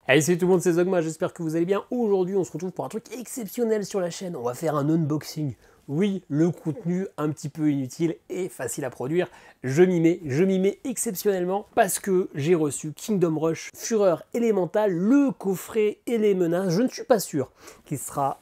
Allez, salut tout le monde, c'est Zogma, j'espère que vous allez bien. Aujourd'hui, on se retrouve pour un truc exceptionnel sur la chaîne. On va faire un unboxing. Oui, le contenu un petit peu inutile et facile à produire. Je m'y mets exceptionnellement parce que j'ai reçu Kingdom Rush Fureur Élémentale, le coffret et les menaces. Je ne suis pas sûr qu'il sera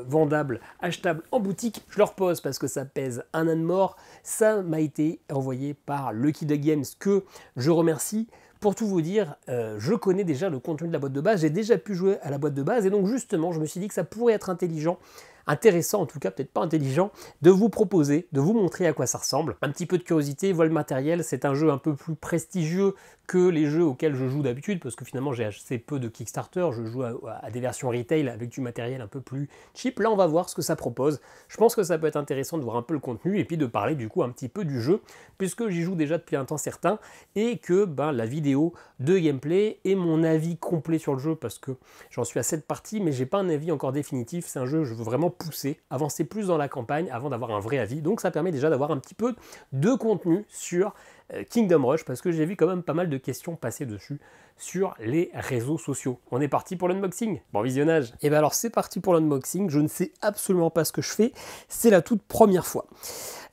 vendable, achetable en boutique. Je le repose parce que ça pèse un an de mort. Ça m'a été envoyé par Lucky Duck Games que je remercie. Pour tout vous dire, je connais déjà le contenu de la boîte de base, j'ai déjà pu jouer à la boîte de base, et donc justement, je me suis dit que ça pourrait être intéressant en tout cas, peut-être pas intelligent, de vous proposer, de vous montrer à quoi ça ressemble. Un petit peu de curiosité, voilà le matériel, c'est un jeu un peu plus prestigieux que les jeux auxquels je joue d'habitude, parce que finalement j'ai assez peu de Kickstarter, je joue à des versions retail avec du matériel un peu plus cheap. Là on va voir ce que ça propose. Je pense que ça peut être intéressant de voir un peu le contenu, et puis de parler du coup un petit peu du jeu, puisque j'y joue déjà depuis un temps certain, et que la vidéo de gameplay et mon avis complet sur le jeu, parce que j'en suis à cette partie, mais j'ai pas un avis encore définitif. C'est un jeu que je veux vraiment pousser, avancer plus dans la campagne avant d'avoir un vrai avis. Donc ça permet déjà d'avoir un petit peu de contenu sur Kingdom Rush, parce que j'ai vu quand même pas mal de questions passer dessus sur les réseaux sociaux. On est parti pour l'unboxing. Bon visionnage. Et bien alors c'est parti pour l'unboxing. Je ne sais absolument pas ce que je fais. C'est la toute première fois.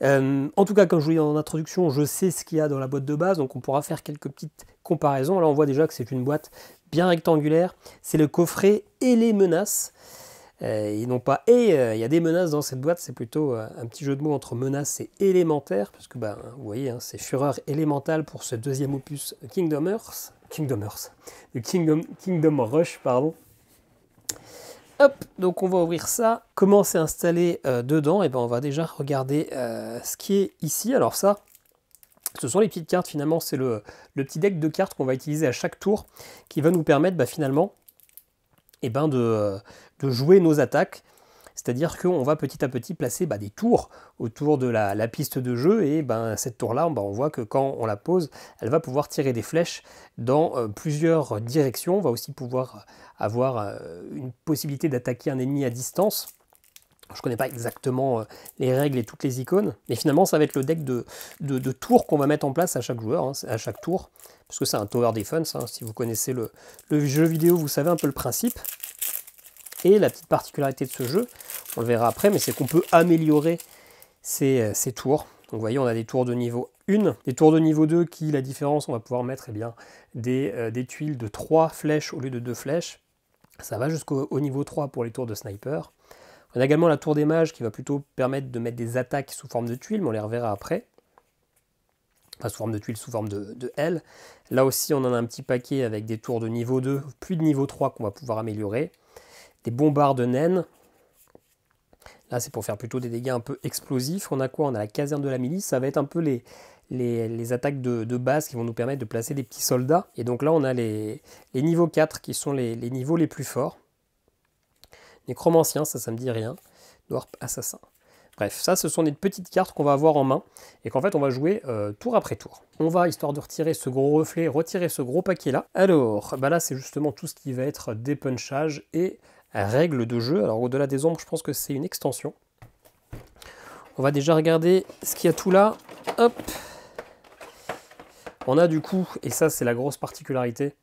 En tout cas, comme je vous l'ai dit en introduction, je sais ce qu'il y a dans la boîte de base, donc on pourra faire quelques petites comparaisons. Là, on voit déjà que c'est une boîte bien rectangulaire. C'est le coffret et les menaces. Et non pas il y a des menaces dans cette boîte, c'est plutôt un petit jeu de mots entre menaces et élémentaire, parce que vous voyez, hein, c'est Fureur Élémentale pour ce deuxième opus Kingdom Rush, pardon. Hop, donc on va ouvrir ça. Comment c'est installé dedans? Et on va déjà regarder ce qui est ici. Alors ça, ce sont les petites cartes, finalement, c'est le petit deck de cartes qu'on va utiliser à chaque tour, qui va nous permettre finalement de jouer nos attaques. C'est-à-dire qu'on va petit à petit placer des tours autour de la piste de jeu, et cette tour-là, on voit que quand on la pose, elle va pouvoir tirer des flèches dans plusieurs directions. On va aussi pouvoir avoir une possibilité d'attaquer un ennemi à distance. Je ne connais pas exactement les règles et toutes les icônes, mais finalement ça va être le deck de tours qu'on va mettre en place à chaque joueur, hein, à chaque tour, parce que c'est un tower defense, hein. Si vous connaissez le jeu vidéo, vous savez un peu le principe. Et la petite particularité de ce jeu, on le verra après, mais c'est qu'on peut améliorer ces tours. Donc vous voyez, on a des tours de niveau 1, des tours de niveau 2 qui, la différence, on va pouvoir mettre des tuiles de 3 flèches au lieu de 2 flèches. Ça va jusqu'au niveau 3 pour les tours de sniper. On a également la tour des mages qui va plutôt permettre de mettre des attaques sous forme de tuiles, mais on les reverra après. Enfin, sous forme de tuiles, sous forme de L. Là aussi, on en a un petit paquet avec des tours de niveau 2, puis de niveau 3 qu'on va pouvoir améliorer. Des bombards de naines. Là, c'est pour faire plutôt des dégâts un peu explosifs. On a quoi? On a la caserne de la milice. Ça va être un peu les attaques de base qui vont nous permettre de placer des petits soldats. Et donc là, on a les niveaux 4 qui sont les niveaux les plus forts. Nécromancien, ça me dit rien. Dwarf assassin. Bref, ça, ce sont des petites cartes qu'on va avoir en main et qu'en fait, on va jouer tour après tour. On va, histoire de retirer ce gros reflet, retirer ce gros paquet-là. Alors, là, c'est justement tout ce qui va être dépunchage et règles de jeu. Alors, au-delà des ombres, je pense que c'est une extension. On va déjà regarder ce qu'il y a tout là. Hop. On a du coup, et ça, c'est la grosse particularité,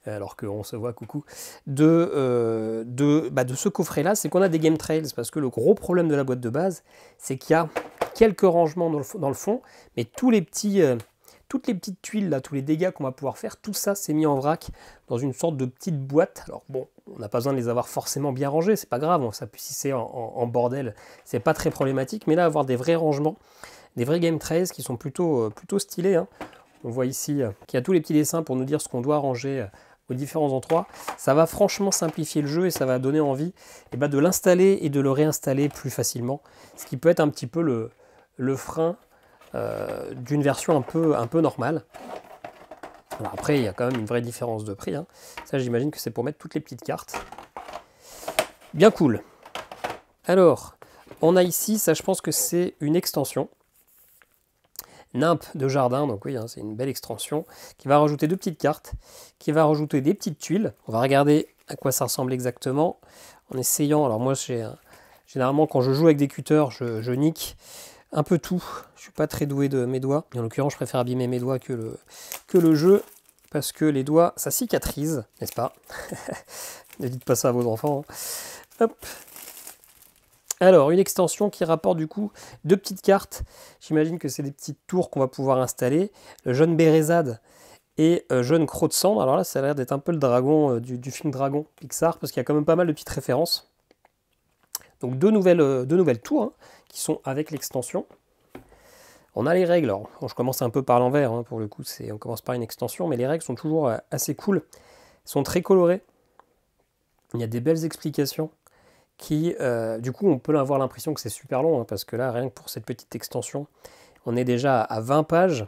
alors qu'on se voit, coucou, de ce coffret-là, c'est qu'on a des game trails, parce que le gros problème de la boîte de base, c'est qu'il y a quelques rangements dans le fond, mais toutes les petites tuiles, là, tous les dégâts qu'on va pouvoir faire, tout ça, c'est mis en vrac dans une sorte de petite boîte. Alors bon, on n'a pas besoin de les avoir forcément bien rangés, c'est pas grave, si c'est en bordel, c'est pas très problématique, mais là, avoir des vrais rangements, des vrais game trails qui sont plutôt stylés, hein. On voit ici qu'il y a tous les petits dessins pour nous dire ce qu'on doit ranger aux différents endroits. Ça va franchement simplifier le jeu et ça va donner envie de l'installer et de le réinstaller plus facilement. Ce qui peut être un petit peu le frein d'une version un peu normale. Alors après, il y a quand même une vraie différence de prix, hein. Ça, j'imagine que c'est pour mettre toutes les petites cartes. Bien cool. Alors, on a ici, ça je pense que c'est une extension. Nymphe de jardin, donc oui, hein, c'est une belle extension, qui va rajouter 2 petites cartes, qui va rajouter des petites tuiles. On va regarder à quoi ça ressemble exactement, en essayant. Alors moi, généralement, quand je joue avec des cutters, je nique un peu tout. Je suis pas très doué de mes doigts. Et en l'occurrence, je préfère abîmer mes doigts que le jeu. parce que les doigts, ça cicatrise, n'est-ce pas? Ne dites pas ça à vos enfants. Hein. Hop. Alors, une extension qui rapporte du coup 2 petites cartes. J'imagine que c'est des petites tours qu'on va pouvoir installer. Le jeune Bérésade et jeune Croc de Cendre. Alors là, ça a l'air d'être un peu le dragon du film Dragon Pixar, parce qu'il y a quand même pas mal de petites références. Donc deux nouvelles tours hein, qui sont avec l'extension. On a les règles. Alors, bon, je commence un peu par l'envers, hein, pour le coup, on commence par une extension, mais les règles sont toujours assez cool. Elles sont très colorées. Il y a des belles explications qui, du coup, on peut avoir l'impression que c'est super long, hein, parce que là, rien que pour cette petite extension, on est déjà à 20 pages.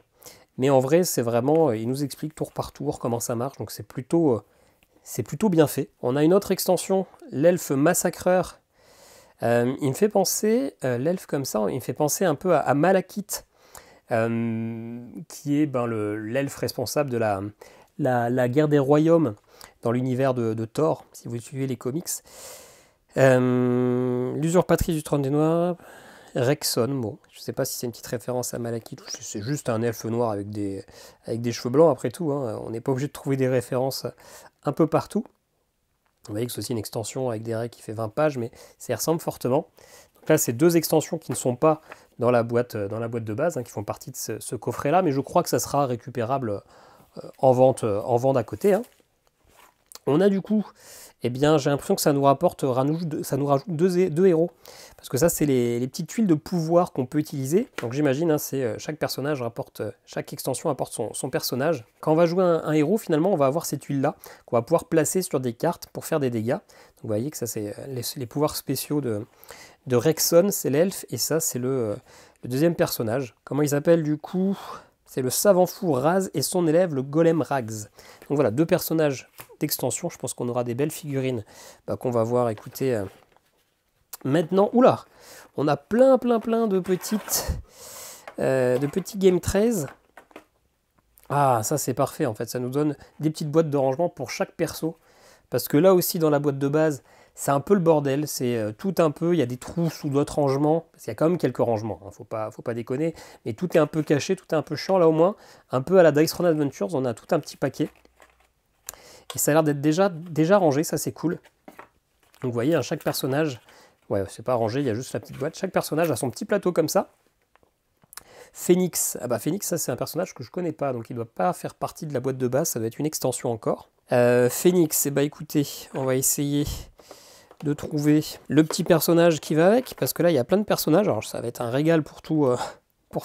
Mais en vrai, c'est vraiment, il nous explique tour par tour comment ça marche, donc c'est plutôt bien fait. On a une autre extension, l'elfe massacreur. Il me fait penser, l'elfe comme ça, il me fait penser un peu à Malakith, qui est l'elfe responsable de la guerre des royaumes dans l'univers de Thor, si vous suivez les comics. L'usurpatrice du trône des noirs, Rexon, bon, je ne sais pas si c'est une petite référence à Malakith, c'est juste un elfe noir avec des cheveux blancs après tout, hein. On n'est pas obligé de trouver des références un peu partout. Vous voyez que c'est aussi une extension avec des règles qui fait 20 pages, mais ça y ressemble fortement. Donc là, c'est 2 extensions qui ne sont pas dans la boîte de base, hein, qui font partie de ce coffret-là, mais je crois que ça sera récupérable en vente à côté. Hein. On a du coup, eh bien, j'ai l'impression que ça nous rajoute 2 héros. Parce que ça, c'est les petites tuiles de pouvoir qu'on peut utiliser. Donc j'imagine, hein, chaque extension apporte son personnage. Quand on va jouer un héros, finalement, on va avoir ces tuiles-là qu'on va pouvoir placer sur des cartes pour faire des dégâts. Donc vous voyez que ça, c'est les pouvoirs spéciaux de Rexon, c'est l'elfe. Et ça, c'est le deuxième personnage. Comment il s'appelle du coup? C'est le savant fou Raz et son élève, le golem Rags. Donc voilà, 2 personnages d'extension. Je pense qu'on aura des belles figurines qu'on va voir, écoutez... Maintenant, oula, on a plein de petits Game 13. Ah, ça c'est parfait en fait, ça nous donne des petites boîtes de rangement pour chaque perso. Parce que là aussi dans la boîte de base, c'est un peu le bordel, c'est tout un peu, il y a des trous sous d'autres rangements, parce qu'il y a quand même quelques rangements, hein, faut pas déconner, mais tout est un peu caché, tout est un peu chiant là au moins, un peu à la Dice Run Adventures, on a tout un petit paquet. Et ça a l'air d'être déjà rangé, ça c'est cool. Donc vous voyez, hein, chaque personnage... Ouais, c'est pas rangé, il y a juste la petite boîte. Chaque personnage a son petit plateau comme ça. Phoenix. Ah bah Phoenix, ça c'est un personnage que je connais pas, donc il doit pas faire partie de la boîte de base, ça doit être une extension encore. Phoenix, eh bah écoutez, on va essayer de trouver le petit personnage qui va avec, parce que là il y a plein de personnages, alors ça va être un régal pour tout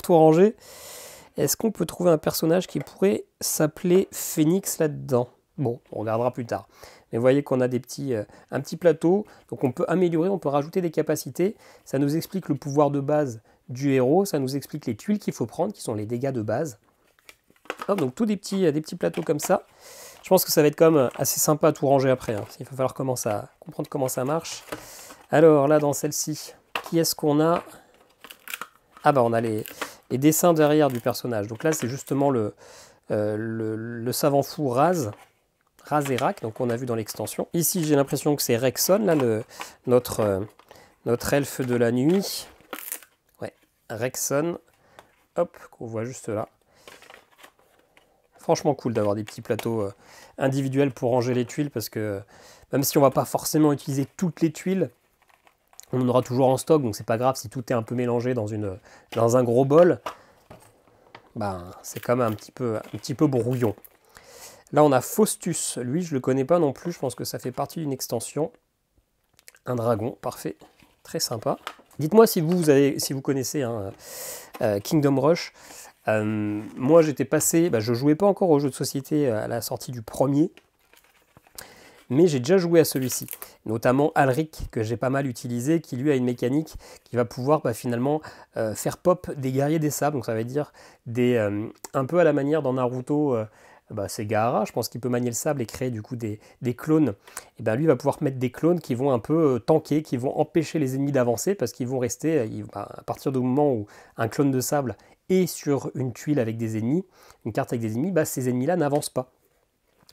ranger. Est-ce qu'on peut trouver un personnage qui pourrait s'appeler Phoenix là-dedans? Bon, on regardera plus tard. Mais vous voyez qu'on a un petit plateau, donc on peut améliorer, on peut rajouter des capacités. Ça nous explique le pouvoir de base du héros, ça nous explique les tuiles qu'il faut prendre, qui sont les dégâts de base. Hop, donc tous des petits plateaux comme ça. Je pense que ça va être quand même assez sympa à tout ranger après. Hein. Il va falloir comprendre comment ça marche. Alors là, dans celle-ci, qui est-ce qu'on a? Ah bah on a les dessins derrière du personnage. Donc là, c'est justement le savant fou Raz. Razerak, donc on a vu dans l'extension. Ici, j'ai l'impression que c'est Rexon, là, notre elfe de la nuit. Ouais, Rexon, hop, qu'on voit juste là. Franchement cool d'avoir des petits plateaux individuels pour ranger les tuiles, parce que même si on va pas forcément utiliser toutes les tuiles, on en aura toujours en stock, donc c'est pas grave si tout est un peu mélangé dans un gros bol. Ben, c'est quand même un petit peu brouillon. Là, on a Faustus. Lui, je ne le connais pas non plus. Je pense que ça fait partie d'une extension. Un dragon, parfait. Très sympa. Dites-moi si vous connaissez hein, Kingdom Rush. Moi, j'étais passé... je jouais pas encore au jeu de société à la sortie du premier. Mais j'ai déjà joué à celui-ci. Notamment Alric, que j'ai pas mal utilisé, qui lui a une mécanique qui va pouvoir finalement faire pop des guerriers des sables. Donc ça veut dire un peu à la manière dans Naruto... c'est Gaara, je pense qu'il peut manier le sable et créer du coup des clones. Et lui va pouvoir mettre des clones qui vont un peu tanker, qui vont empêcher les ennemis d'avancer, parce qu'ils vont rester, à partir du moment où un clone de sable est sur une tuile avec des ennemis, une carte avec des ennemis, ces ennemis-là n'avancent pas.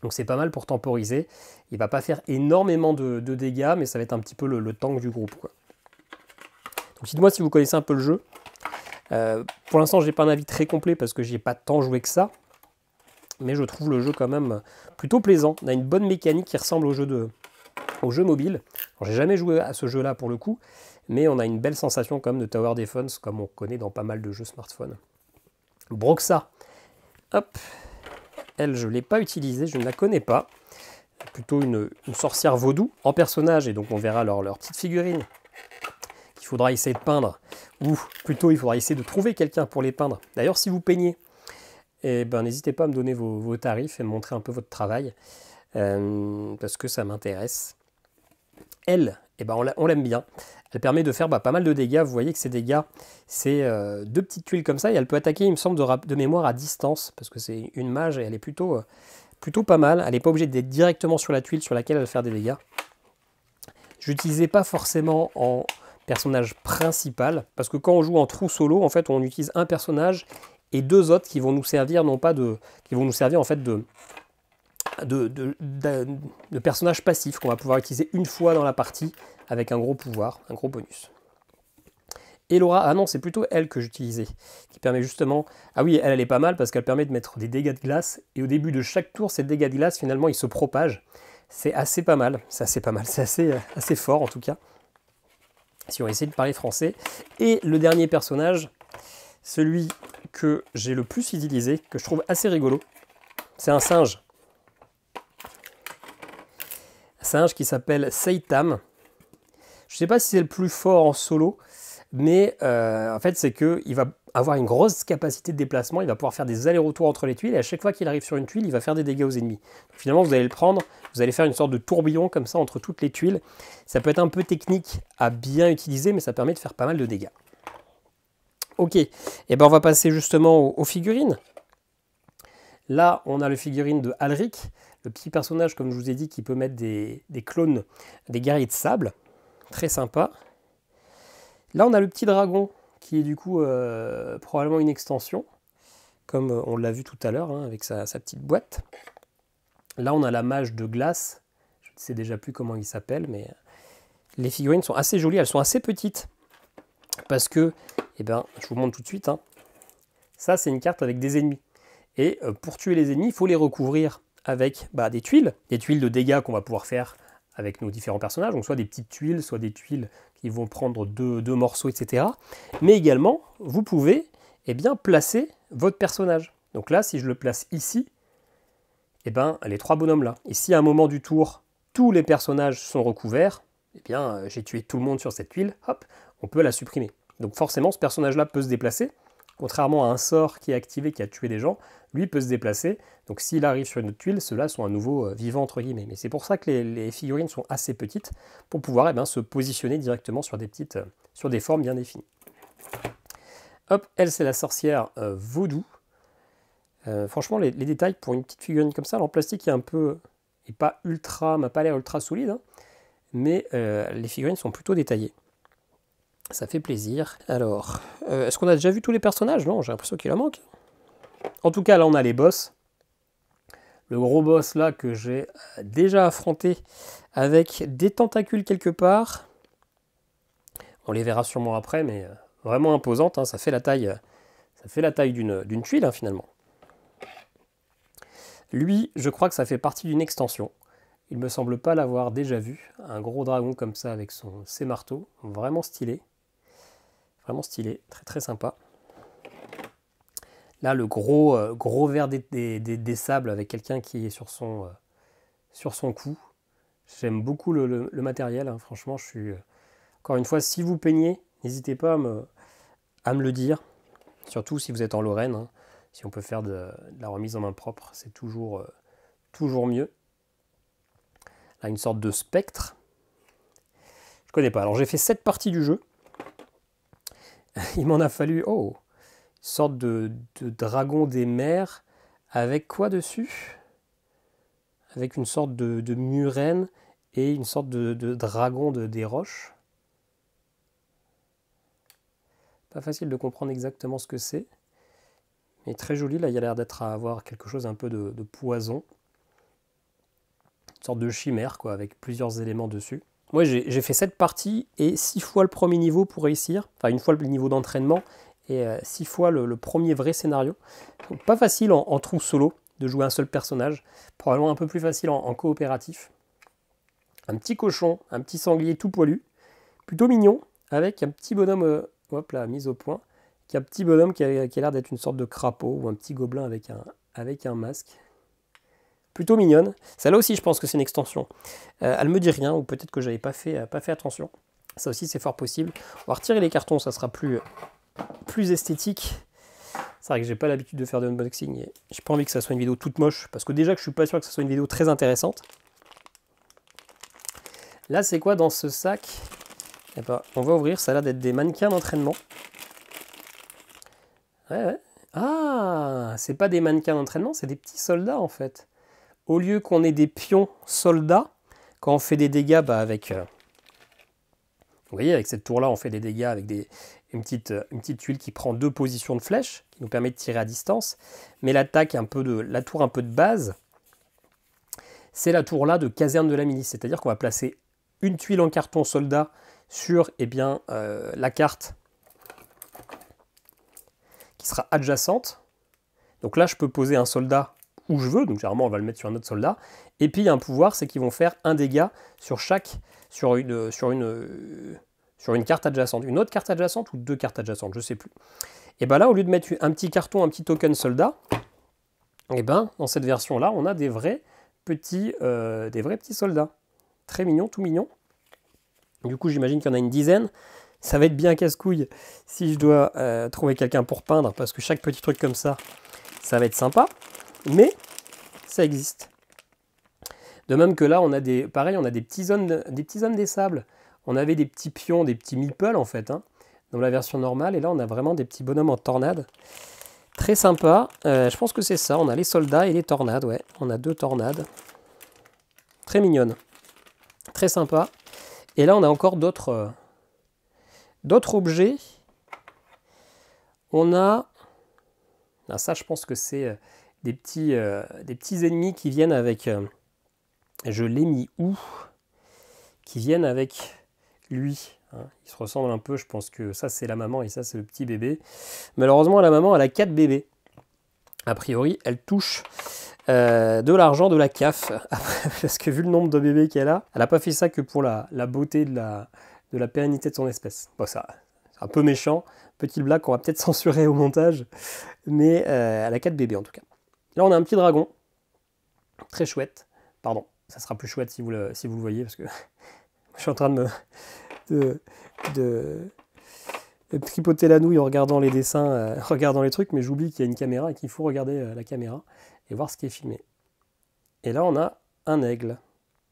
Donc c'est pas mal pour temporiser. Il va pas faire énormément de dégâts, mais ça va être un petit peu le tank du groupe, quoi. Donc dites-moi si vous connaissez un peu le jeu. Pour l'instant, j'ai pas un avis très complet parce que j'y ai pas tant joué que ça. mais je trouve le jeu quand même plutôt plaisant. On a une bonne mécanique qui ressemble au jeu mobile. J'ai jamais joué à ce jeu-là pour le coup, mais on a une belle sensation comme de Tower Defense, comme on connaît dans pas mal de jeux smartphone. Broxa, hop, elle je ne l'ai pas utilisée, je ne la connais pas. Plutôt une sorcière vaudou en personnage, et donc on verra leur petite figurine qu'il faudra essayer de peindre, ou plutôt il faudra essayer de trouver quelqu'un pour les peindre. D'ailleurs, si vous peignez, eh ben, n'hésitez pas à me donner vos tarifs et me montrer un peu votre travail, parce que ça m'intéresse. Elle, eh ben, on l'aime bien. Elle permet de faire pas mal de dégâts. Vous voyez que ces dégâts, c'est 2 petites tuiles comme ça, et elle peut attaquer, il me semble, de mémoire à distance, parce que c'est une mage, et elle est plutôt pas mal. Elle n'est pas obligée d'être directement sur la tuile sur laquelle elle va faire des dégâts. Je l'utilisais pas forcément en personnage principal, parce que quand on joue en trou solo, en fait, on utilise un personnage et 2 autres qui vont nous servir, qui vont nous servir en fait de personnages passifs qu'on va pouvoir utiliser une fois dans la partie avec un gros pouvoir, un gros bonus. Et Laura, ah non, c'est plutôt elle que j'utilisais, qui permet justement... Ah oui, elle est pas mal parce qu'elle permet de mettre des dégâts de glace, et au début de chaque tour, ces dégâts de glace, finalement, ils se propagent. C'est assez pas mal, c'est assez fort en tout cas, si on essaie de parler français. Et le dernier personnage, celui que j'ai le plus utilisé, que je trouve assez rigolo, c'est un singe. Un singe qui s'appelle Seitam. Je ne sais pas si c'est le plus fort en solo, mais en fait c'est qu'il va avoir une grosse capacité de déplacement, il va pouvoir faire des allers-retours entre les tuiles, et à chaque fois qu'il arrive sur une tuile, il va faire des dégâts aux ennemis. Donc, finalement, vous allez le prendre, vous allez faire une sorte de tourbillon comme ça entre toutes les tuiles. Ça peut être un peu technique à bien utiliser, mais ça permet de faire pas mal de dégâts. Ok, et ben on va passer justement aux figurines. Là, on a le figurine de Alric, le petit personnage, comme je vous ai dit, qui peut mettre des clones, des guerriers de sable. Très sympa. Là, on a le petit dragon, qui est du coup probablement une extension, comme on l'a vu tout à l'heure, hein, avec sa petite boîte. Là, on a la mage de glace. Je ne sais déjà plus comment il s'appelle, mais les figurines sont assez jolies. Elles sont assez petites, parce que, eh ben, je vous montre tout de suite, hein. Ça, c'est une carte avec des ennemis. Et pour tuer les ennemis, il faut les recouvrir avec des tuiles de dégâts qu'on va pouvoir faire avec nos différents personnages, donc soit des petites tuiles, soit des tuiles qui vont prendre deux morceaux, etc. Mais également, vous pouvez placer votre personnage. Donc là, si je le place ici, les 3 bonhommes là. Et si à un moment du tour, tous les personnages sont recouverts, j'ai tué tout le monde sur cette tuile, hop, on peut la supprimer. Donc forcément, ce personnage-là peut se déplacer, contrairement à un sort qui est activé, qui a tué des gens, lui peut se déplacer. Donc s'il arrive sur une autre tuile, ceux-là sont à nouveau vivants entre guillemets. Mais c'est pour ça que les figurines sont assez petites, pour pouvoir se positionner directement sur sur des formes bien définies. Hop, elle c'est la sorcière vaudou. Franchement, les détails pour une petite figurine comme ça, en plastique m'a pas l'air ultra solide, hein, mais les figurines sont plutôt détaillées. Ça fait plaisir. Alors, est-ce qu'on a déjà vu tous les personnages? Non, j'ai l'impression qu'il en manque. En tout cas, là, on a les boss. Le gros boss, là, que j'ai déjà affronté avec des tentacules quelque part. On les verra sûrement après, mais vraiment imposante, hein, ça fait la taille d'une tuile, hein, finalement. Lui, je crois que ça fait partie d'une extension. Il me semble pas l'avoir déjà vu. Un gros dragon comme ça avec ses marteaux. Vraiment stylé. Vraiment stylé, très très sympa. Là, le gros ver des sables avec quelqu'un qui est sur son cou. J'aime beaucoup le matériel, hein. Franchement, encore une fois, si vous peignez, n'hésitez pas à me le dire. Surtout si vous êtes en Lorraine, hein. Si on peut faire de la remise en main propre, c'est toujours mieux. Là, une sorte de spectre. Je connais pas. Alors, j'ai fait 7 parties du jeu. Il m'en a fallu, une sorte de dragon des mers, avec quoi dessus? Avec une sorte de murène et une sorte de dragon des roches. Pas facile de comprendre exactement ce que c'est, mais très joli. Là, il y a l'air d'être à avoir quelque chose un peu de poison. Une sorte de chimère, quoi, avec plusieurs éléments dessus. Moi, j'ai fait 7 parties et 6 fois le premier niveau pour réussir. Enfin, une fois le niveau d'entraînement et 6 fois le premier vrai scénario. Donc, pas facile en trou solo. de jouer un seul personnage. Probablement un peu plus facile en coopératif. Un petit cochon, un petit sanglier tout poilu, plutôt mignon, avec un petit bonhomme, hop là, mise au point, qui a un petit bonhomme qui a l'air d'être une sorte de crapaud, ou un petit gobelin avec un masque. Plutôt mignonne. Celle-là aussi, je pense que c'est une extension. Elle me dit rien, ou peut-être que j'avais pas fait attention. Ça aussi, c'est fort possible. On va retirer les cartons, ça sera plus esthétique. C'est vrai que j'ai pas l'habitude de faire de unboxing et j'ai pas envie que ça soit une vidéo toute moche, parce que déjà que je suis pas sûr que ce soit une vidéo très intéressante. Là, c'est quoi dans ce sac? Eh ben, on va ouvrir, ça a l'air d'être des mannequins d'entraînement. Ouais. Ah, c'est pas des mannequins d'entraînement, c'est des petits soldats en fait. Au lieu qu'on ait des pions soldats, quand on fait des dégâts, bah avec... vous voyez, avec cette tour-là, on fait des dégâts avec une petite tuile qui prend 2 positions de flèche, qui nous permet de tirer à distance. Mais la tour un peu de base, c'est la tour-là de caserne de la milice. C'est-à-dire qu'on va placer une tuile en carton soldat sur la carte qui sera adjacente. Donc là, je peux poser un soldat où je veux. Donc généralement, on va le mettre sur un autre soldat. Et puis, il y a un pouvoir, c'est qu'ils vont faire un dégât sur une carte adjacente. Une autre carte adjacente ou 2 cartes adjacentes, je ne sais plus. Et bien là, au lieu de mettre un petit carton, un petit token soldat, et ben dans cette version-là, on a des vrais petits soldats. Très mignons, tout mignons. Du coup, j'imagine qu'il y en a une dizaine. Ça va être bien casse-couille si je dois trouver quelqu'un pour peindre, parce que chaque petit truc comme ça, ça va être sympa. Mais ça existe. De même que là, on a des petits hommes des sables. On avait des petits pions, des petits meeples en fait, hein, dans la version normale. Et là, on a vraiment des petits bonhommes en tornade. Très sympa. Je pense que c'est ça. On a les soldats et les tornades. Ouais, on a 2 tornades. Très mignonnes. Très sympa. Et là, on a encore d'autres objets. On a... Ah, ça, je pense que c'est des petits ennemis qui viennent avec... je l'ai mis où? Qui viennent avec lui. Hein. Ils se ressemblent un peu. Je pense que ça, c'est la maman et ça, c'est le petit bébé. Malheureusement, la maman, elle a 4 bébés. A priori, elle touche de l'argent de la CAF. Parce que vu le nombre de bébés qu'elle a, elle n'a pas fait ça que pour la beauté de la pérennité de son espèce. Bon, ça, c'est un peu méchant. Petite blague qu'on va peut-être censurer au montage. Mais elle a 4 bébés en tout cas. Là, on a un petit dragon. Très chouette. Pardon, ça sera plus chouette si vous le voyez. Parce que je suis en train de tripoter la nouille en regardant les dessins, regardant les trucs. Mais j'oublie qu'il y a une caméra et qu'il faut regarder la caméra et voir ce qui est filmé. Et là, on a un aigle.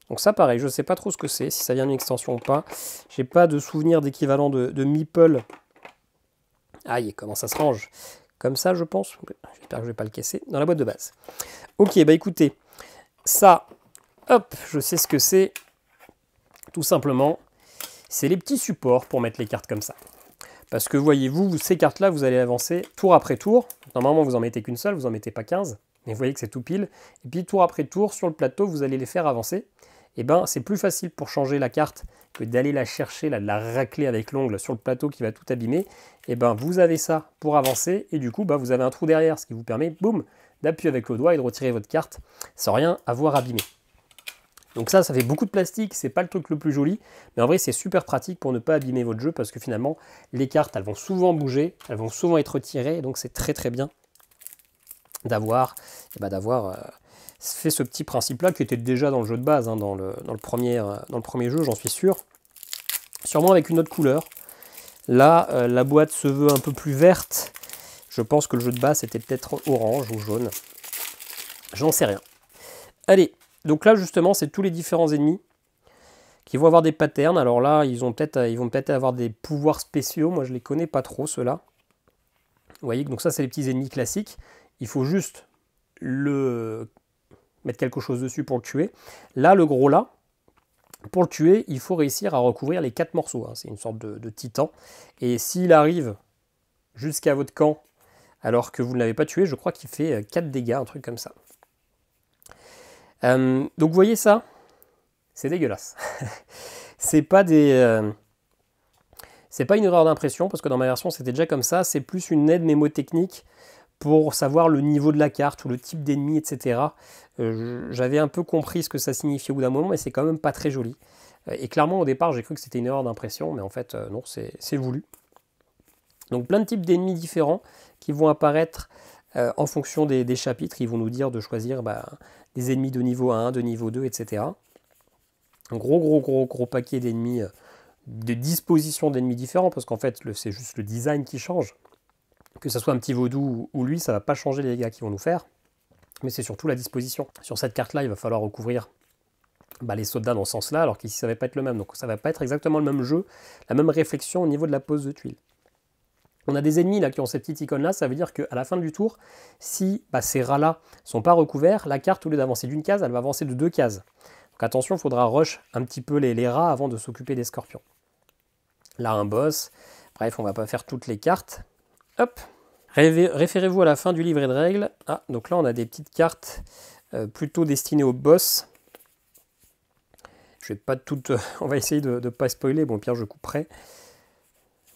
Donc ça, pareil, je ne sais pas trop ce que c'est, si ça vient d'une extension ou pas. J'ai pas de souvenir d'équivalent de meeple. Aïe, comment ça se range? Comme ça, je pense. J'espère que je ne vais pas le casser. Dans la boîte de base. Ok, bah écoutez, ça, hop, je sais ce que c'est. Tout simplement, c'est les petits supports pour mettre les cartes comme ça. Parce que voyez-vous, ces cartes-là, vous allez avancer tour après tour. Normalement, vous n'en mettez qu'une seule, vous n'en mettez pas 15. Mais vous voyez que c'est tout pile. Et puis, tour après tour, sur le plateau, vous allez les faire avancer. Et bien, c'est plus facile pour changer la carte que d'aller la chercher, là, de la racler avec l'ongle sur le plateau qui va tout abîmer. Et bien, vous avez ça pour avancer. Et du coup, bah, vous avez un trou derrière, ce qui vous permet, boum, d'appuyer avec le doigt et de retirer votre carte sans rien avoir abîmé. Donc ça fait beaucoup de plastique, c'est pas le truc le plus joli, mais en vrai c'est super pratique pour ne pas abîmer votre jeu parce que finalement les cartes elles vont souvent bouger, elles vont souvent être retirées, donc c'est très très bien d'avoir fait ce petit principe là qui était déjà dans le jeu de base, hein, dans le premier jeu j'en suis sûr, sûrement avec une autre couleur. Là la boîte se veut un peu plus verte, je pense que le jeu de base c'était peut-être orange ou jaune, j'en sais rien. Allez. Donc là, justement, c'est tous les différents ennemis qui vont avoir des patterns. Alors là, ils vont peut-être avoir des pouvoirs spéciaux. Moi, je ne les connais pas trop, ceux-là. Vous voyez, donc ça, c'est les petits ennemis classiques. Il faut juste mettre quelque chose dessus pour le tuer. Là, le gros là, pour le tuer, il faut réussir à recouvrir les 4 morceaux. Hein. C'est une sorte de titan. Et s'il arrive jusqu'à votre camp, alors que vous ne l'avez pas tué, je crois qu'il fait 4 dégâts, un truc comme ça. Donc vous voyez ça, c'est dégueulasse. C'est pas une erreur d'impression parce que dans ma version c'était déjà comme ça. C'est plus une aide mémotechnique pour savoir le niveau de la carte ou le type d'ennemi, etc. J'avais un peu compris ce que ça signifiait au bout d'un moment, mais c'est quand même pas très joli. Et clairement, au départ, j'ai cru que c'était une erreur d'impression, mais en fait, non, c'est voulu. Donc plein de types d'ennemis différents qui vont apparaître en fonction des chapitres. Ils vont nous dire de choisir des ennemis de niveau 1, de niveau 2, etc. Un gros paquet d'ennemis, de dispositions d'ennemis différents, parce qu'en fait, c'est juste le design qui change. Que ce soit un petit vaudou ou lui, ça ne va pas changer les dégâts qu'ils vont nous faire, mais c'est surtout la disposition. Sur cette carte-là, il va falloir recouvrir les soldats dans ce sens-là, alors qu'ici, ça ne va pas être le même. Donc ça ne va pas être exactement le même jeu, la même réflexion au niveau de la pose de tuiles. On a des ennemis là qui ont cette petite icône-là, ça veut dire qu'à la fin du tour, si ces rats-là ne sont pas recouverts, la carte, au lieu d'avancer d'une case, elle va avancer de 2 cases. Donc attention, il faudra rush un petit peu les rats avant de s'occuper des scorpions. Là, un boss. Bref, on ne va pas faire toutes les cartes. Hop. Référez-vous à la fin du livret de règles. Ah, donc là, on a des petites cartes plutôt destinées au boss. Je vais pas toutes... on va essayer de ne pas spoiler. Bon, pire, je couperai.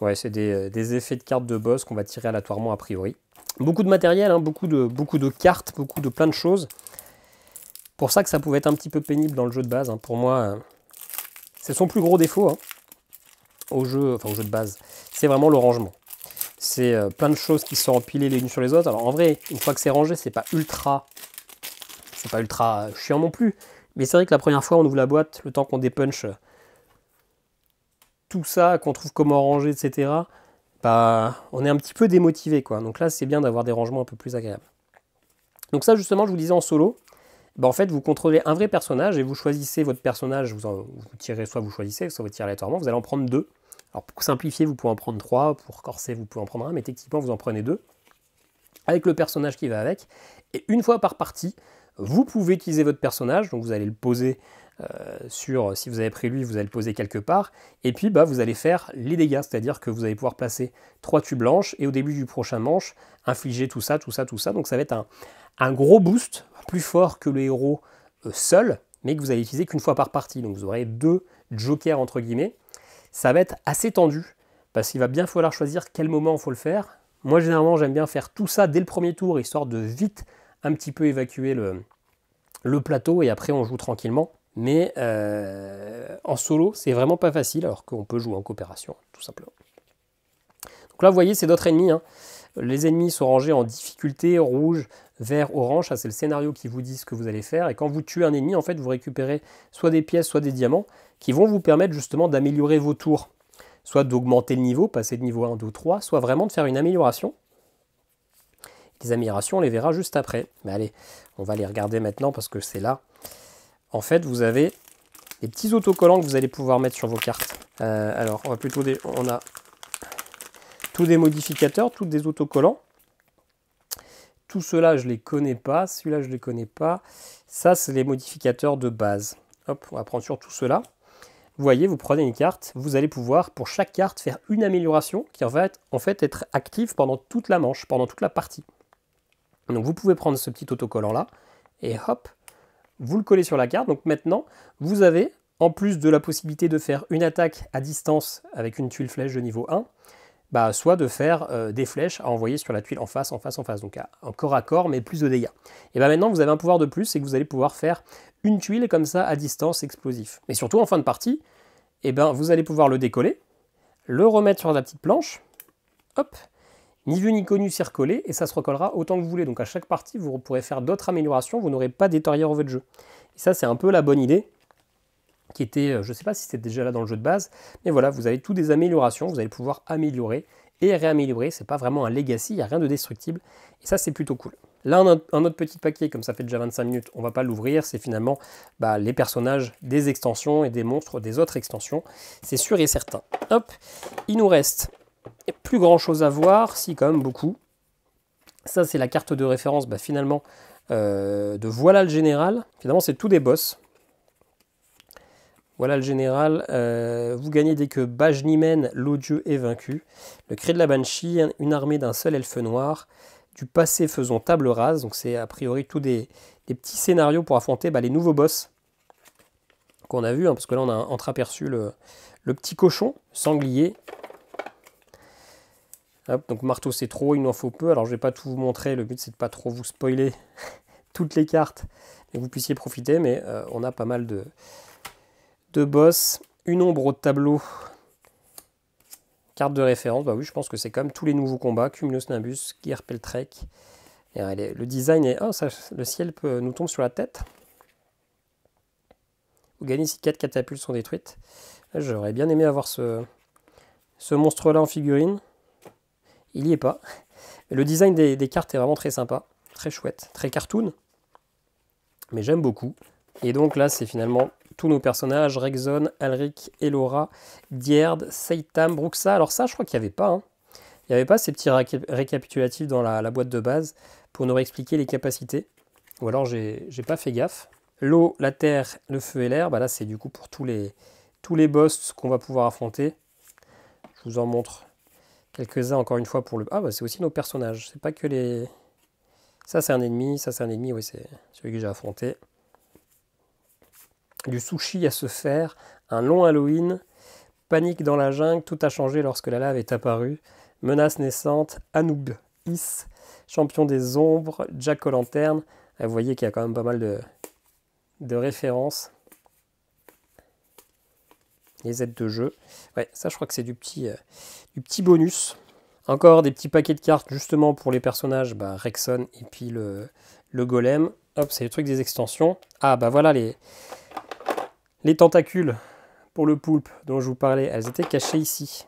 Ouais, c'est des effets de cartes de boss qu'on va tirer aléatoirement a priori. Beaucoup de matériel, hein, beaucoup de cartes, plein de choses. Pour ça que ça pouvait être un petit peu pénible dans le jeu de base. Hein. Pour moi, c'est son plus gros défaut au jeu de base. C'est vraiment le rangement. C'est plein de choses qui sont empilées les unes sur les autres. Alors en vrai, une fois que c'est rangé, c'est pas ultra chiant non plus. Mais c'est vrai que la première fois, on ouvre la boîte, le temps qu'on dépunch tout ça, qu'on trouve comment ranger, etc., on est un petit peu démotivé, quoi. Donc là, c'est bien d'avoir des rangements un peu plus agréables. Donc ça, justement, je vous disais en solo, en fait, vous contrôlez un vrai personnage et vous choisissez votre personnage, vous tirez, soit vous choisissez, soit vous tirez aléatoirement, vous allez en prendre 2. Alors pour simplifier, vous pouvez en prendre 3, pour corser, vous pouvez en prendre 1, mais techniquement, vous en prenez 2, avec le personnage qui va avec. Et une fois par partie, vous pouvez utiliser votre personnage, donc vous allez le poser si vous avez pris lui, vous allez le poser quelque part, et puis vous allez faire les dégâts, c'est-à-dire que vous allez pouvoir placer 3 tuiles blanches, et au début du prochain manche, infliger tout ça, donc ça va être un gros boost, plus fort que le héros seul, mais que vous allez utiliser qu'une fois par partie, donc vous aurez 2 jokers entre guillemets. Ça va être assez tendu, parce qu'il va bien falloir choisir quel moment il faut le faire. Moi généralement j'aime bien faire tout ça dès le premier tour, histoire de vite un petit peu évacuer le plateau, et après on joue tranquillement. Mais en solo, c'est vraiment pas facile, alors qu'on peut jouer en coopération, tout simplement. Donc là, vous voyez, c'est d'autres ennemis. Hein. Les ennemis sont rangés en difficulté, rouge, vert, orange. Ça, c'est le scénario qui vous dit ce que vous allez faire. Et quand vous tuez un ennemi, en fait, vous récupérez soit des pièces, soit des diamants, qui vont vous permettre justement d'améliorer vos tours. Soit d'augmenter le niveau, passer de niveau 1, 2, 3, soit vraiment de faire une amélioration. Les améliorations, on les verra juste après. Mais allez, on va les regarder maintenant, parce que c'est là. En fait, vous avez des petits autocollants que vous allez pouvoir mettre sur vos cartes. Alors, on a tous des modificateurs, tous des autocollants. Tout cela, je ne les connais pas. Celui-là, je ne les connais pas. Ça, c'est les modificateurs de base. Hop, on va prendre sur tout cela. Vous voyez, vous prenez une carte. Vous allez pouvoir, pour chaque carte, faire une amélioration qui va en fait être active pendant toute la manche, pendant toute la partie. Donc, vous pouvez prendre ce petit autocollant-là et hop, vous le collez sur la carte. Donc maintenant, vous avez, en plus de la possibilité de faire une attaque à distance avec une tuile flèche de niveau 1, soit de faire des flèches à envoyer sur la tuile en face, donc en corps à corps, mais plus de dégâts. Et maintenant, vous avez un pouvoir de plus, c'est que vous allez pouvoir faire une tuile comme ça à distance explosif. Mais surtout, en fin de partie, vous allez pouvoir le décoller, le remettre sur la petite planche, hop, ni vu ni connu, c'est recollé, et ça se recollera autant que vous voulez. Donc à chaque partie, vous pourrez faire d'autres améliorations, vous n'aurez pas détérioré votre jeu. Et ça, c'est un peu la bonne idée, qui était, je ne sais pas si c'était déjà là dans le jeu de base, mais voilà, vous avez toutes des améliorations, vous allez pouvoir améliorer et réaméliorer. C'est pas vraiment un legacy, il n'y a rien de destructible, et ça, c'est plutôt cool. Là, un autre petit paquet, comme ça fait déjà 25 minutes, on ne va pas l'ouvrir, c'est finalement les personnages des extensions et des monstres des autres extensions, c'est sûr et certain. Hop, il nous reste... plus grand chose à voir, si quand même beaucoup. Ça, c'est la carte de référence finalement de Voilà le Général. Finalement, c'est tous des boss. Voilà le Général. Vous gagnez dès que Bajnimen, l'odieux, est vaincu. Le cri de la Banshee, une armée d'un seul elfe noir. Du passé faisons table rase. Donc c'est a priori tous des petits scénarios pour affronter les nouveaux boss qu'on a vus. Parce que là, on a entreaperçu le petit cochon, sanglier. Hop, donc marteau c'est trop, il nous en faut peu. Alors je vais pas tout vous montrer, le but c'est de pas trop vous spoiler toutes les cartes et que vous puissiez profiter, mais on a pas mal de boss. Une ombre au tableau. Carte de référence, bah oui, je pense que c'est comme tous les nouveaux combats. Cumulus Nimbus, Gear Peltrek. Et le design est... Oh, ça, le ciel nous tombe sur la tête. Vous gagnez si 4 catapultes sont détruites. J'aurais bien aimé avoir ce monstre-là en figurine. Il n'y est pas. Mais le design des cartes est vraiment très sympa. Très chouette. Très cartoon. Mais j'aime beaucoup. Et donc là, c'est finalement tous nos personnages. Rexon, Alric, Elora, Dierd, Seitam, Bruxa. Alors ça, je crois qu'il n'y avait pas. Hein. Il n'y avait pas ces petits récapitulatifs dans la boîte de base pour nous réexpliquer les capacités. Ou alors, j'ai pas fait gaffe. L'eau, la terre, le feu et l'air. Bah là, c'est du coup pour tous les boss qu'on va pouvoir affronter. Je vous en montre quelques-uns encore une fois pour le... Ah bah c'est aussi nos personnages. C'est pas que les... Ça, c'est un ennemi. Ça, c'est un ennemi. Oui, c'est celui que j'ai affronté. Du sushi à se faire, un long Halloween, panique dans la jungle, tout a changé lorsque la lave est apparue, menace naissante, Anoub, Is, champion des ombres, Jack O'Lantern. Vous voyez qu'il y a quand même pas mal de références. Les aides de jeu. Ouais, ça je crois que c'est du petit bonus. Encore des petits paquets de cartes justement pour les personnages, bah, Rexon et puis le golem. Hop, c'est le truc des extensions. Ah bah voilà les tentacules pour le poulpe dont je vous parlais, elles étaient cachées ici.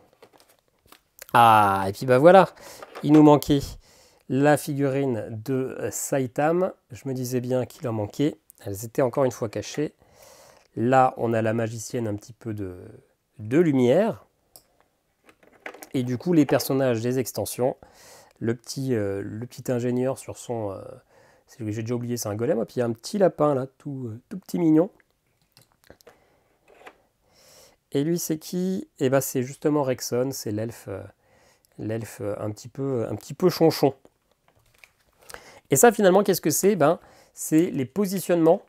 Ah, et puis bah voilà, il nous manquait la figurine de Seitam. Je me disais bien qu'il en manquait. Elles étaient encore une fois cachées. Là, on a la magicienne un petit peu de lumière. Et du coup, les personnages des extensions. Le petit ingénieur sur son... c'est celui que j'ai déjà oublié, c'est un golem. Et puis il y a un petit lapin là, tout petit mignon. Et lui, c'est qui? Eh ben, c'est justement Rexon, c'est l'elfe un petit peu chonchon. Et ça, finalement, qu'est-ce que c'est? Ben, c'est les positionnements.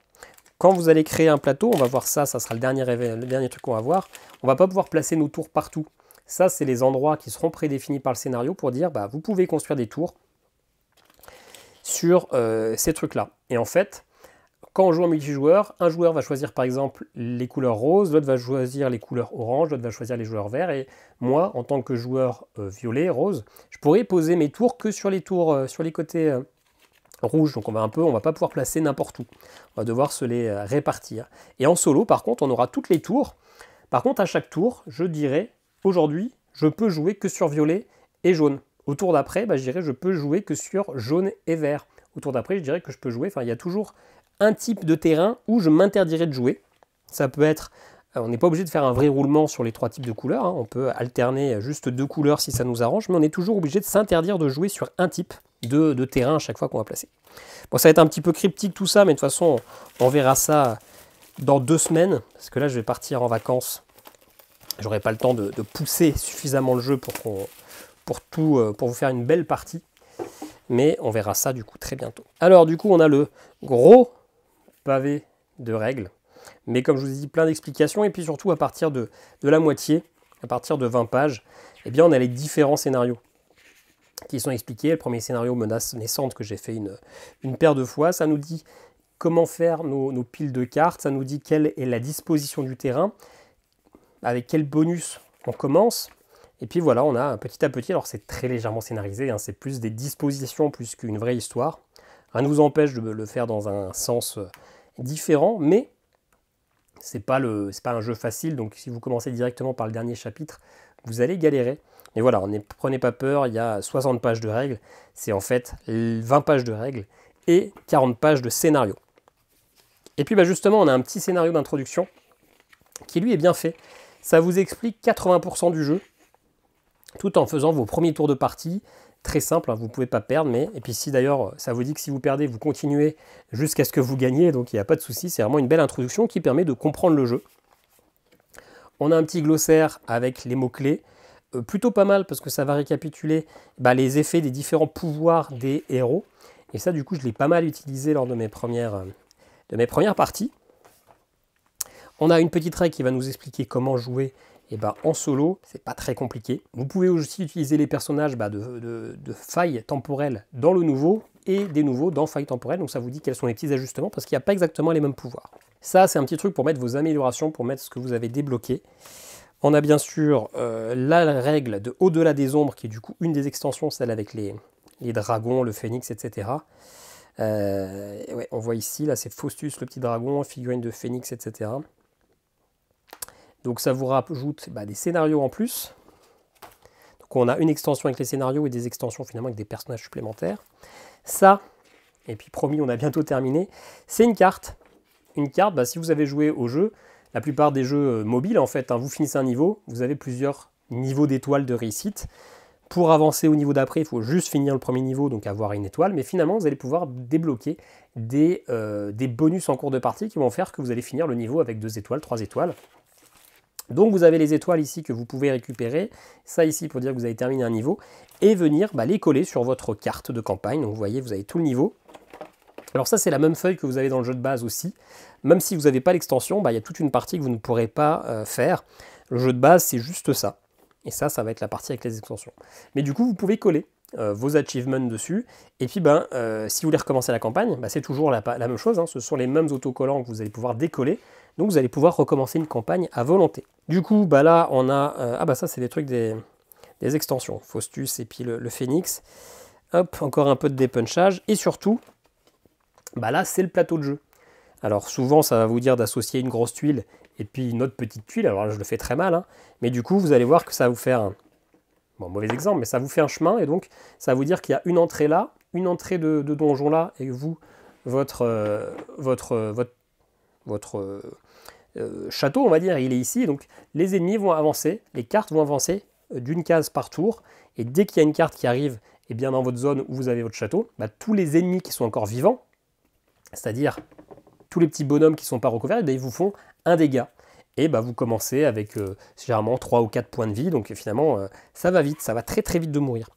Quand vous allez créer un plateau, on va voir ça, ça sera le dernier truc qu'on va voir. On va pas pouvoir placer nos tours partout. Ça, c'est les endroits qui seront prédéfinis par le scénario pour dire, bah, vous pouvez construire des tours sur ces trucs-là. Et en fait, quand on joue en multijoueur, un joueur va choisir par exemple les couleurs roses, l'autre va choisir les couleurs orange, l'autre va choisir les joueurs verts. Et moi, en tant que joueur violet, rose, je pourrais poser mes tours que sur les tours, sur les côtés rouges. Donc on va pas pouvoir placer n'importe où. On va devoir se les répartir. Et en solo, par contre, on aura toutes les tours. Par contre, à chaque tour, je dirais, aujourd'hui, je peux jouer que sur violet et jaune. Au tour d'après, bah, je dirais, je peux jouer que sur jaune et vert. Au tour d'après, je dirais que je peux jouer, enfin, il y a toujours un type de terrain où je m'interdirais de jouer. Ça peut être, on n'est pas obligé de faire un vrai roulement sur les 3 types de couleurs, hein. On peut alterner juste 2 couleurs si ça nous arrange, mais on est toujours obligé de s'interdire de jouer sur un type de terrain à chaque fois qu'on va placer. Bon, ça va être un petit peu cryptique tout ça, mais de toute façon, on verra ça dans 2 semaines, parce que là, je vais partir en vacances. J'aurai pas le temps de pousser suffisamment le jeu pour vous faire une belle partie. Mais on verra ça du coup très bientôt. Alors du coup, on a le gros pavé de règles. Mais comme je vous ai dit, plein d'explications. Et puis surtout, à partir de la moitié, à partir de 20 pages, eh bien, on a les différents scénarios qui sont expliqués. Le premier scénario, menace naissante, que j'ai fait une paire de fois. Ça nous dit comment faire nos piles de cartes. Ça nous dit quelle est la disposition du terrain, avec quel bonus on commence. Et puis voilà, on a petit à petit, alors c'est très légèrement scénarisé, hein, c'est plus des dispositions plus qu'une vraie histoire. Rien ne vous empêche de le faire dans un sens différent, mais c'est pas un jeu facile, donc si vous commencez directement par le dernier chapitre, vous allez galérer. Mais voilà, prenez pas peur, il y a 60 pages de règles, c'est en fait 20 pages de règles et 40 pages de scénario. Et puis bah justement, on a un petit scénario d'introduction qui lui est bien fait. Ça vous explique 80% du jeu, tout en faisant vos premiers tours de partie. Très simple, hein, vous ne pouvez pas perdre, mais... Et puis si d'ailleurs, ça vous dit que si vous perdez, vous continuez jusqu'à ce que vous gagnez, donc il n'y a pas de souci, c'est vraiment une belle introduction qui permet de comprendre le jeu. On a un petit glossaire avec les mots-clés, plutôt pas mal, parce que ça va récapituler les effets des différents pouvoirs des héros. Et ça, du coup, je l'ai pas mal utilisé lors de mes premières parties. On a une petite règle qui va nous expliquer comment jouer et ben en solo, c'est pas très compliqué. Vous pouvez aussi utiliser les personnages de failles temporelles dans le nouveau et des nouveaux dans failles temporelles. Donc ça vous dit quels sont les petits ajustements parce qu'il n'y a pas exactement les mêmes pouvoirs. Ça, c'est un petit truc pour mettre vos améliorations, pour mettre ce que vous avez débloqué. On a bien sûr la règle de Au-delà des ombres, qui est du coup une des extensions, celle avec les dragons, le phénix, etc. Ouais, on voit ici, là c'est Faustus, le petit dragon, figurine de phénix, etc. Donc ça vous rajoute des scénarios en plus. Donc on a une extension avec les scénarios et des extensions finalement avec des personnages supplémentaires. Ça, et puis promis, on a bientôt terminé, c'est une carte. Une carte, si vous avez joué au jeu, la plupart des jeux mobiles en fait, vous finissez un niveau, vous avez plusieurs niveaux d'étoiles de réussite. Pour avancer au niveau d'après, il faut juste finir le premier niveau, donc avoir une étoile, mais finalement vous allez pouvoir débloquer des bonus en cours de partie qui vont faire que vous allez finir le niveau avec 2 étoiles, 3 étoiles. Donc vous avez les étoiles ici que vous pouvez récupérer, ça ici pour dire que vous avez terminé un niveau, et venir les coller sur votre carte de campagne. Donc vous voyez, vous avez tout le niveau. Alors ça c'est la même feuille que vous avez dans le jeu de base aussi, même si vous n'avez pas l'extension, il y a toute une partie que vous ne pourrez pas faire. Le jeu de base c'est juste ça, et ça va être la partie avec les extensions. Mais du coup vous pouvez coller vos achievements dessus, et puis si vous voulez recommencer la campagne, c'est toujours la même chose, ce sont les mêmes autocollants que vous allez pouvoir décoller, donc vous allez pouvoir recommencer une campagne à volonté. Du coup là on a, ça c'est des trucs des extensions, Faustus et puis le phénix, hop, encore un peu de dépunchage, et surtout, là c'est le plateau de jeu. Alors souvent ça va vous dire d'associer une grosse tuile et puis une autre petite tuile, alors là je le fais très mal, mais du coup vous allez voir que ça va vous faire un mauvais exemple, mais ça vous fait un chemin, et donc ça va vous dire qu'il y a une entrée là, une entrée de donjon là, et vous, votre château, on va dire, il est ici, donc les ennemis vont avancer, les cartes vont avancer d'une case par tour, et dès qu'il y a une carte qui arrive bien dans votre zone où vous avez votre château, tous les ennemis qui sont encore vivants, c'est-à-dire tous les petits bonhommes qui ne sont pas recouverts, ils vous font un dégât. Et vous commencez avec généralement 3 ou 4 points de vie, donc finalement ça va vite, ça va très très vite de mourir.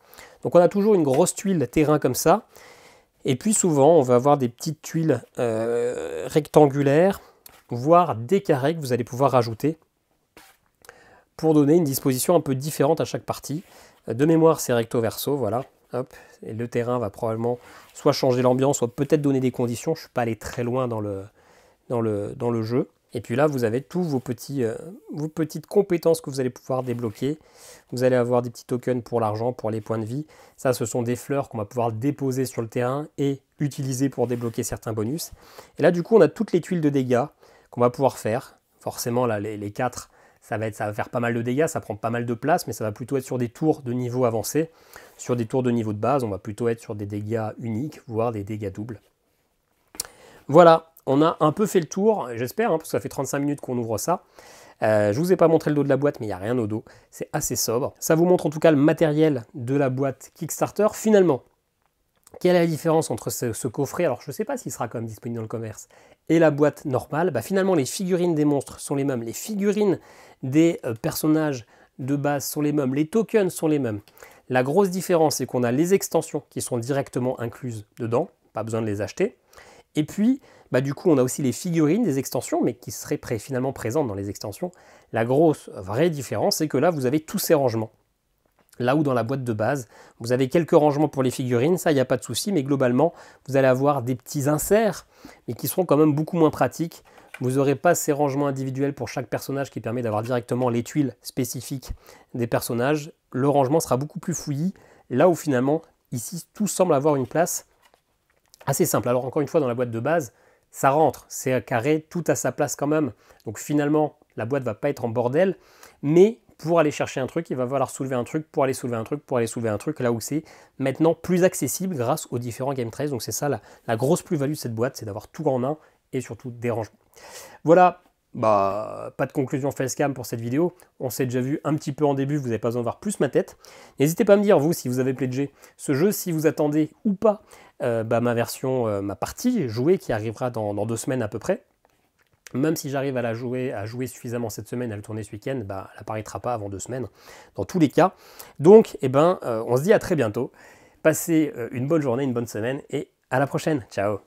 Donc on a toujours une grosse tuile terrain comme ça, et puis souvent on va avoir des petites tuiles rectangulaires, voire des carrés que vous allez pouvoir rajouter pour donner une disposition un peu différente à chaque partie. De mémoire c'est recto verso, voilà, hop, et le terrain va probablement soit changer l'ambiance, soit peut-être donner des conditions, je ne suis pas allé très loin dans le jeu. Et puis là, vous avez tous vos petites compétences que vous allez pouvoir débloquer. Vous allez avoir des petits tokens pour l'argent, pour les points de vie. Ça, ce sont des fleurs qu'on va pouvoir déposer sur le terrain et utiliser pour débloquer certains bonus. Et là, du coup, on a toutes les tuiles de dégâts qu'on va pouvoir faire. Forcément, là, les 4, ça va faire pas mal de dégâts, ça prend pas mal de place, mais ça va plutôt être sur des tours de niveau avancé. Sur des tours de niveau de base, on va plutôt être sur des dégâts uniques, voire des dégâts doubles. Voilà. On a un peu fait le tour, j'espère, parce que ça fait 35 minutes qu'on ouvre ça. Je ne vous ai pas montré le dos de la boîte, mais il n'y a rien au dos. C'est assez sobre. Ça vous montre en tout cas le matériel de la boîte Kickstarter. Finalement, quelle est la différence entre ce coffret, alors je ne sais pas s'il sera quand même disponible dans le commerce, et la boîte normale? Finalement, les figurines des monstres sont les mêmes. Les figurines des personnages de base sont les mêmes. Les tokens sont les mêmes. La grosse différence, c'est qu'on a les extensions qui sont directement incluses dedans. Pas besoin de les acheter. Et puis, du coup, on a aussi les figurines des extensions, mais qui seraient finalement présentes dans les extensions. La grosse, vraie différence, c'est que là, vous avez tous ces rangements. Là où dans la boîte de base, vous avez quelques rangements pour les figurines, ça, il n'y a pas de souci, mais globalement, vous allez avoir des petits inserts, mais qui seront quand même beaucoup moins pratiques. Vous n'aurez pas ces rangements individuels pour chaque personnage qui permet d'avoir directement les tuiles spécifiques des personnages. Le rangement sera beaucoup plus fouillis, là où finalement, ici, tout semble avoir une place assez simple. Alors encore une fois, dans la boîte de base, ça rentre, c'est carré, tout à sa place quand même. Donc finalement, la boîte ne va pas être en bordel, mais pour aller chercher un truc, il va falloir soulever un truc, pour aller soulever un truc, pour aller soulever un truc, là où c'est maintenant plus accessible grâce aux différents Game Trays. Donc c'est ça la grosse plus-value de cette boîte, c'est d'avoir tout en un et surtout des rangements. Voilà, pas de conclusion facecam pour cette vidéo. On s'est déjà vu un petit peu en début, vous n'avez pas besoin de voir plus ma tête. N'hésitez pas à me dire, vous, si vous avez pledgé ce jeu, si vous attendez ou pas ma partie jouée qui arrivera dans 2 semaines à peu près. Même si j'arrive à jouer suffisamment cette semaine, à le tourner ce week-end, elle n'apparaîtra pas avant 2 semaines, dans tous les cas. Donc, on se dit à très bientôt. Passez une bonne journée, une bonne semaine, et à la prochaine. Ciao!